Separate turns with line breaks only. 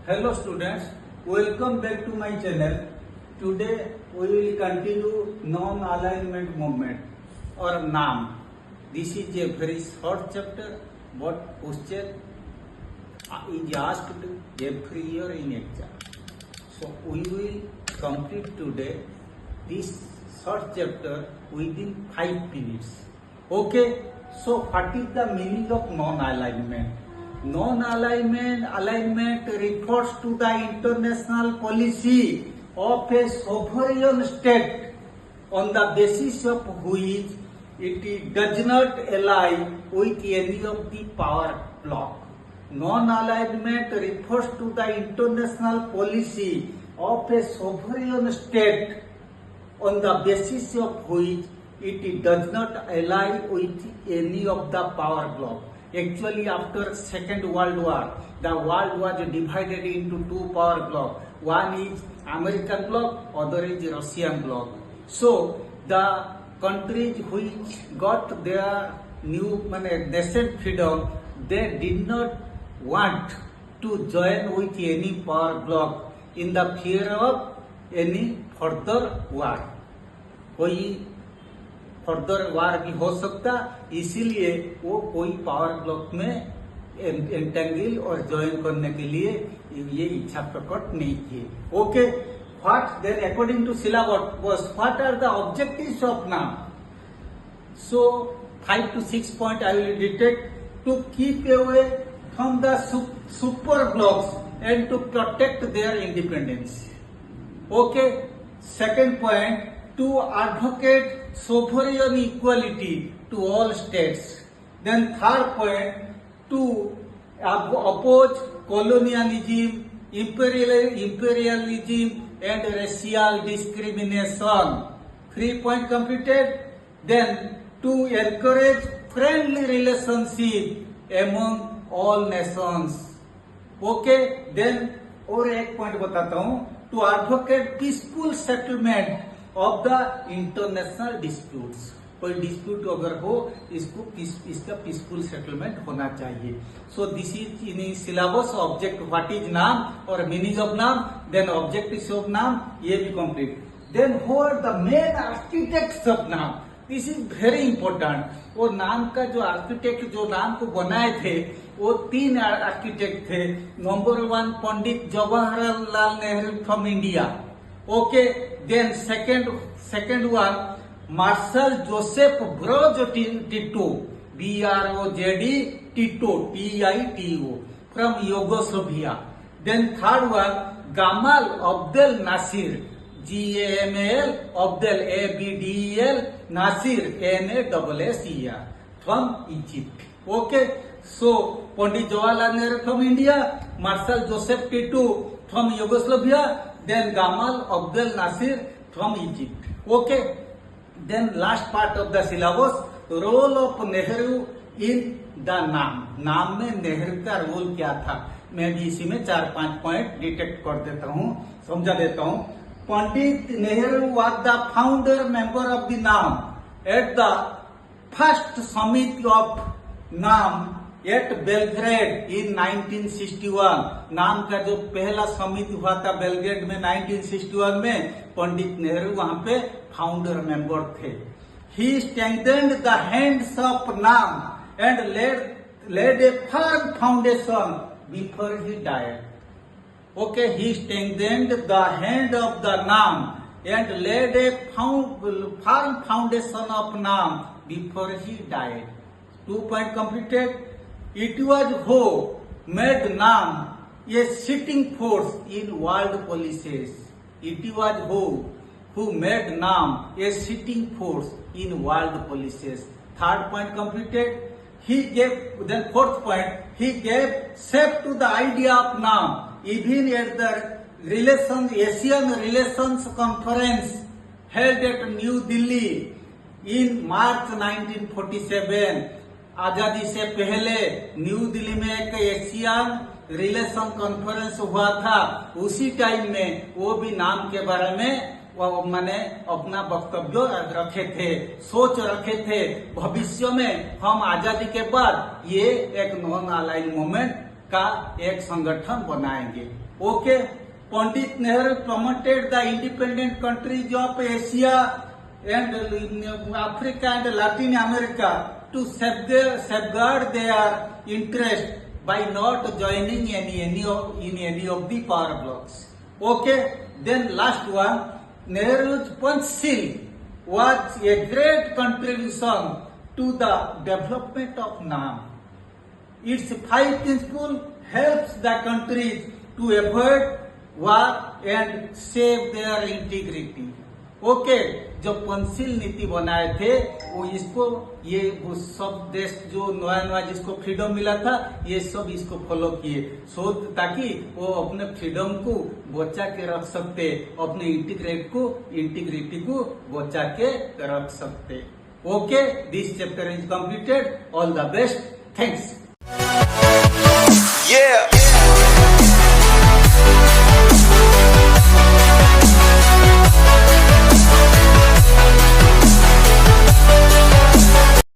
Hello students, welcome back to my channel. Today we will continue non-alignment movement or NAM. This is a very short chapter, but question is asked every year in exam. So we will complete today this short chapter within 5 minutes. Okay, so what is the meaning of non-alignment? Non-alignment refers to the international policy of a sovereign state on the basis of which it does not ally with any of the power bloc. Non-alignment refers to the international policy of a sovereign state on the basis of which it does not ally with any of the power bloc. Actually, after Second World War, the world was divided into two power blocks. One is American bloc, other is Russian bloc. So the countries which got their new nascent freedom, they did not want to join with any power bloc in the fear of any further war. कोई further war भी हो सकता, इसीलिए वो कोई power block में entangle और join करने के लिए ये इच्छा प्रकट नहीं की. Okay, what then according to syllabus what are the objectives of NAM? So 5 to 6 points I will detect. To keep away from the super blocks and to protect their independence. Okay, second point, to advocate sovereign equality to all states. Then third point, to oppose colonialism, imperialism and racial discrimination. 3 points completed. Then to encourage friendly relationship among all nations. Okay, then और एक point बताता हूँ, to advocate peaceful settlement of the international disputes. कोई dispute अगर हो, इसका peaceful settlement होना चाहिए. So this is in syllabus. Object what is NAM और meaning of NAM, then objectives of NAM, ये भी complete. Then who are the main architects of NAM? This is very important. वो NAM का जो architect जो नाम को बनाए थे, वो 3 आर्किटेक्ट थे. Number 1 Pandit Jawaharlal Nehru from India. Okay, then second one, Marshal Joseph Broz Tito, BROZD Tito, TITO, from Yugoslavia. Then third one, Gamal Abdel Nasser, GAMAL Abdel ABDEL Nasser, NASSER, from Egypt. Okay, so Pandit Jawaharlal Nehru from India, Marshal Joseph Tito from Yugoslavia, then Gamal Abdel Nasser from Egypt. Okay, then last part of the syllabus, role of Nehru in the नाम. नाम में नेहरू का role क्या था, मैं भी इसी में 4-5 पॉइंट डिटेक्ट कर देता हूँ, समझा देता हूँ. Pandit Nehru was the founder member of the नाम at the first summit of नाम एट बेलग्रेड इन 1961. नाम का जो पहला समिति हुआ था बेलग्रेड में 1961 में, पंडित नेहरू वहां पे फाउंडर मेंबर थे. He strengthened the hands of NAM and led a firm foundation before he died. Okay, he strengthened the hand of the NAM and led a firm foundation of NAM before he died. 2 points completed. It was who made NAM a sitting force in world policies. It was who made NAM a sitting force in world policies. 3rd point completed. He gave, then 4th point, he gave shape to the idea of NAM even at the Asian Relations Conference held at New Delhi in March 1947. आजादी से पहले new Delhi में एक Asian relation conference हुआ था. उसी time में वो भी नाम के बारे में मैंने अपना वक्तव्य रखे थे, सोच रखे थे भविष्य में हम आजादी के बाद ये एक नॉन अलाइन मूवमेंट का एक संगठन बनाएंगे। Okay, Pandit Nehru promoted the independent countries of Asia and Africa and Latin America to safeguard their interest by not joining in any of the power blocks. Okay, then last one, Nehru's Panchsheel was a great contribution to the development of NAM. Its 5 principles helps the countries to avoid war and save their integrity. Okay, जो पंचशील नीति बनाए थे वो इसको ये वो सब देश जो नया नया जिसको फ्रीडम मिला था ये सब इसको फॉलो किए सो ताकि वो अपने फ्रीडम को बचा के रख सकते, अपने इंटीग्रिटी को बचा के रख सकते। Okay, this chapter is completed. All the best, thanks.